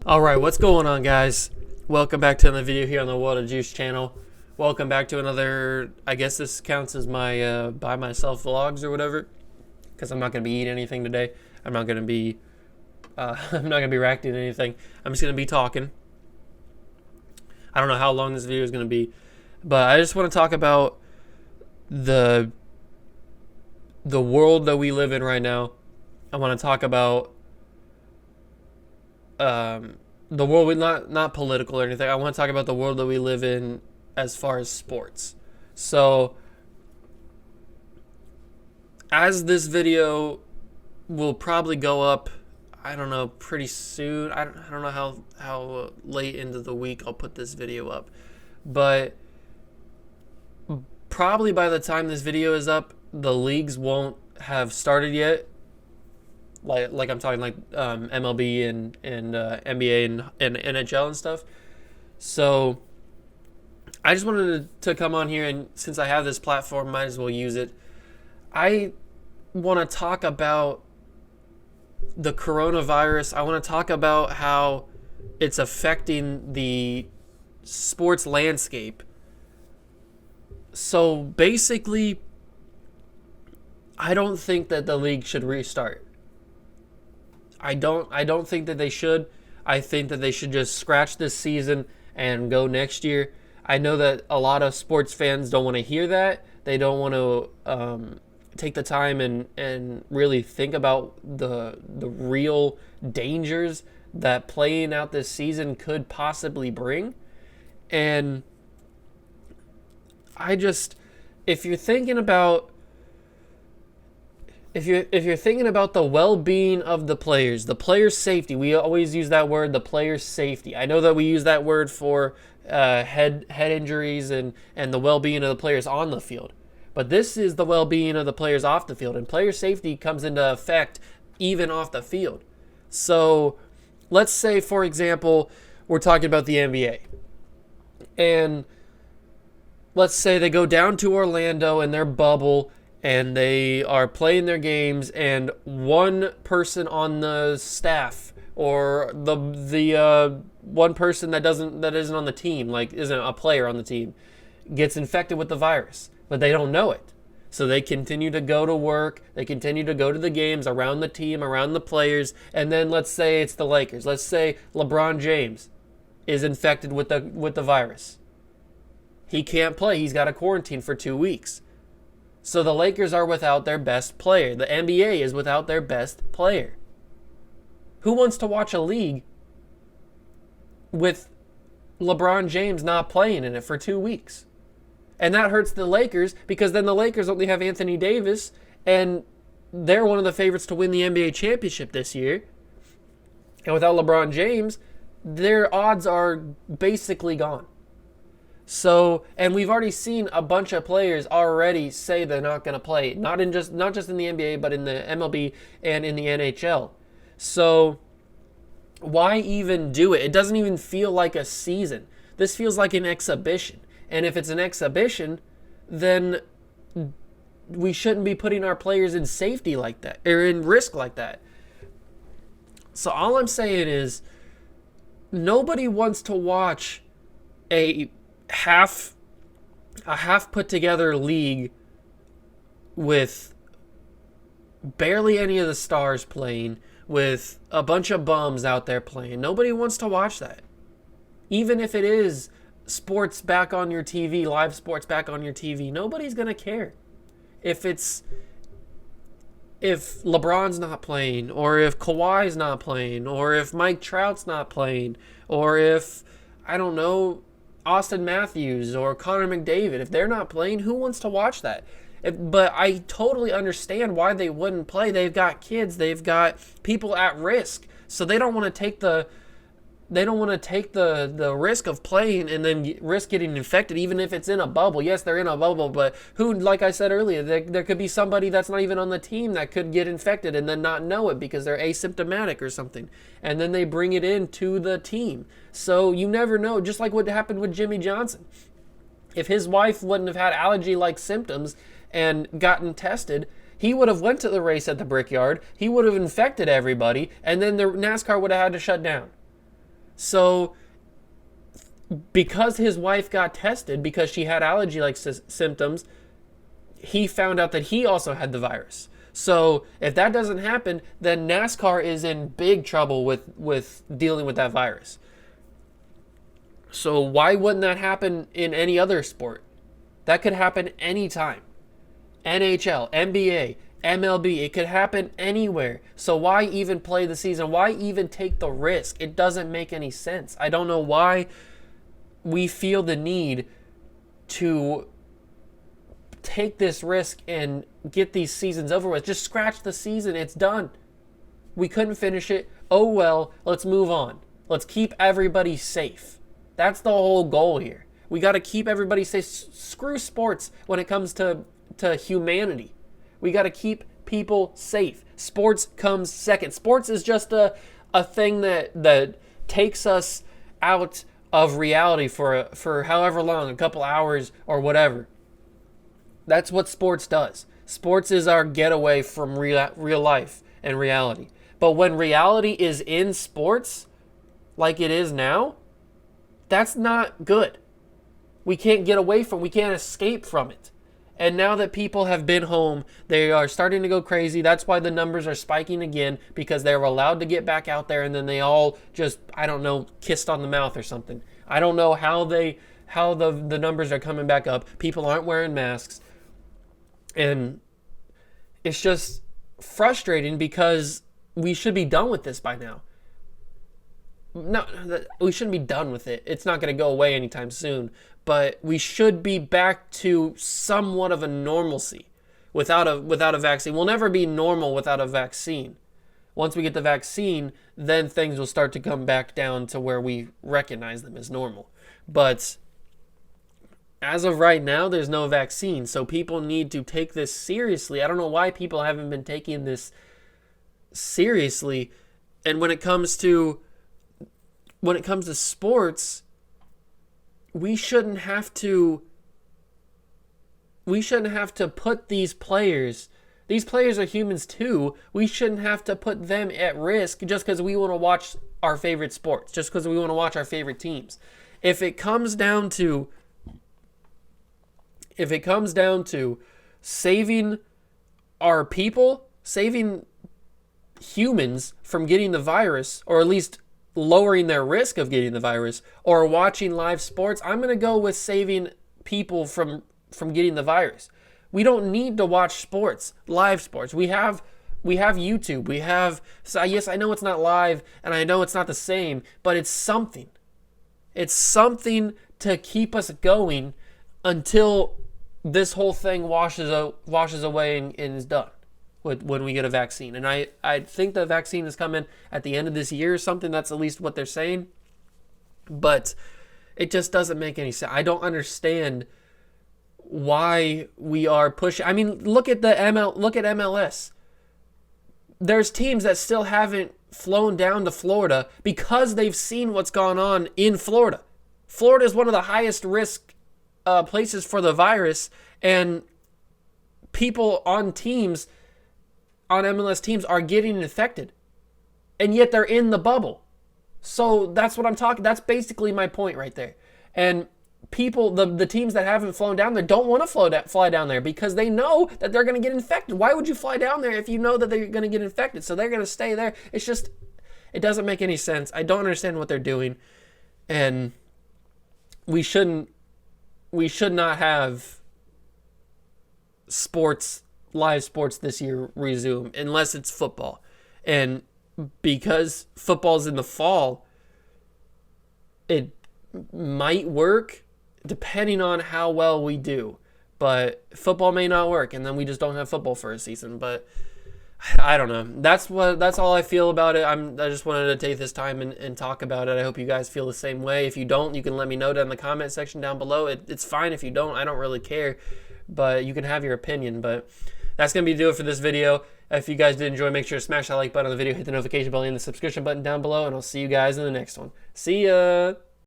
Alright, what's going on, guys? Welcome back to another video here on the World of Juice channel. Welcome back to another, I guess this counts as my by myself vlogs or whatever, because I'm not going to be eating anything today. I'm not going to be reacting to anything. I'm just going to be talking. I don't know how long this video is going to be, but I just want to talk about the world that we live in right now. I want to talk about the world, not political or anything. I want to talk about the world that we live in as far as sports. So, as this video will probably go up, I don't know, pretty soon. I don't know how late into the week I'll put this video up, but probably by the time this video is up, the leagues won't have started yet. Like I'm talking like MLB and NBA and NHL and stuff. So I just wanted to come on here, and since I have this platform, might as well use it. I want to talk about the coronavirus. I want to talk about how it's affecting the sports landscape. So basically, I don't think that the league should restart. I don't think that they should. I think that they should just scratch this season and go next year. I know that a lot of sports fans don't want to hear that. They don't want to take the time and really think about the real dangers that playing out this season could possibly bring. And if you're thinking about the well-being of the players' safety, we always use that word, the players' safety. I know that we use that word for head injuries and the well-being of the players on the field. But this is the well-being of the players off the field, and player safety comes into effect even off the field. So let's say, for example, we're talking about the NBA. And let's say they go down to Orlando in their bubble, and they are playing their games, and one person on the staff or the one person that isn't on the team, like isn't a player on the team, gets infected with the virus, but they don't know it. So they continue to go to work, they continue to go to the games around the team, around the players, and then let's say it's the Lakers. Let's say LeBron James is infected with the virus. He can't play. He's got to quarantine for 2 weeks. So the Lakers are without their best player. The NBA is without their best player. Who wants to watch a league with LeBron James not playing in it for 2 weeks? And that hurts the Lakers, because then the Lakers only have Anthony Davis, and they're one of the favorites to win the NBA championship this year. And without LeBron James, their odds are basically gone. So, and we've already seen a bunch of players already say they're not going to play, not just in the NBA, but in the MLB and in the NHL. So, why even do it? It doesn't even feel like a season. This feels like an exhibition. And if it's an exhibition, then we shouldn't be putting our players in safety like that, or in risk like that. So all I'm saying is, nobody wants to watch a half put together league with barely any of the stars playing, with a bunch of bums out there playing. Nobody wants to watch that. Even if it is sports back on your TV, live sports back on your TV, nobody's going to care. If LeBron's not playing, or if Kawhi's not playing, or if Mike Trout's not playing, or if, I don't know, Austin Matthews or Connor McDavid, if they're not playing, who wants to watch that? But I totally understand why they wouldn't play. They've got kids, they've got people at risk, so they don't want to take the risk of playing and then risk getting infected, even if it's in a bubble. Yes, they're in a bubble, but who, like I said earlier, there could be somebody that's not even on the team that could get infected and then not know it because they're asymptomatic or something, and then they bring it in to the team. So you never know, just like what happened with Jimmy Johnson. If his wife wouldn't have had allergy-like symptoms and gotten tested, he would have went to the race at the Brickyard. He would have infected everybody, and then the NASCAR would have had to shut down. So because his wife got tested because she had allergy-like symptoms, he found out that he also had the virus. So if that doesn't happen, then NASCAR is in big trouble with dealing with that virus. So why wouldn't that happen in any other sport? That could happen anytime. NHL, NBA, MLB, it could happen anywhere. So why even play the season? Why even take the risk? It doesn't make any sense. I don't know why we feel the need to take this risk and get these seasons over with. Just scratch the season. It's done. We couldn't finish it. Oh well, let's move on. Let's keep everybody safe. That's the whole goal here. We got to keep everybody safe. Screw sports when it comes to humanity. We got to keep people safe. Sports comes second. Sports is just a thing that takes us out of reality for however long, a couple hours or whatever. That's what sports does. Sports is our getaway from real life and reality. But when reality is in sports, like it is now, that's not good. We can't get away from, we can't escape from it. And now that people have been home, they are starting to go crazy. That's why the numbers are spiking again, because they were allowed to get back out there and then they all just, I don't know, kissed on the mouth or something. I don't know how the numbers are coming back up. People aren't wearing masks. And it's just frustrating because we should be done with this by now. No, we shouldn't be done with it. It's not going to go away anytime soon. But we should be back to somewhat of a normalcy without a vaccine. We'll never be normal without a vaccine. Once we get the vaccine, then things will start to come back down to where we recognize them as normal. But as of right now, there's no vaccine. So people need to take this seriously. I don't know why people haven't been taking this seriously. And when it comes to sports, we shouldn't have to put these players are humans too. We shouldn't have to put them at risk just because we want to watch our favorite sports, just because we want to watch our favorite teams. If it comes down to saving our people, saving humans from getting the virus, or at least lowering their risk of getting the virus, or watching live sports, I'm going to go with saving people from getting the virus. We don't need to watch sports, live sports. We have YouTube. So yes, I know it's not live and I know it's not the same, but it's something. It's something to keep us going until this whole thing washes away and is done. When we get a vaccine. And I think the vaccine is coming at the end of this year or something. That's at least what they're saying. But it just doesn't make any sense. I don't understand why we are pushing. I mean, look at MLS. There's teams that still haven't flown down to Florida because they've seen what's gone on in Florida. Florida is one of the highest risk places for the virus, and people on teams, on MLS teams, are getting infected, and yet they're in the bubble. So that's what I'm talking. That's basically my point right there. And people, the teams that haven't flown down there don't want to fly down there because they know that they're going to get infected. Why would you fly down there if you know that they're going to get infected? So they're going to stay there. It's just, it doesn't make any sense. I don't understand what they're doing, and we should not have live sports this year resume unless it's football. And because football's in the fall, it might work depending on how well we do. But football may not work, and then we just don't have football for a season. But I don't know. That's all I feel about it. I just wanted to take this time and talk about it. I hope you guys feel the same way. If you don't, you can let me know down in the comment section down below. It's fine if you don't. I don't really care. But you can have your opinion. But that's going to do it for this video. If you guys did enjoy, make sure to smash that like button on the video, hit the notification bell and the subscription button down below, and I'll see you guys in the next one. See ya!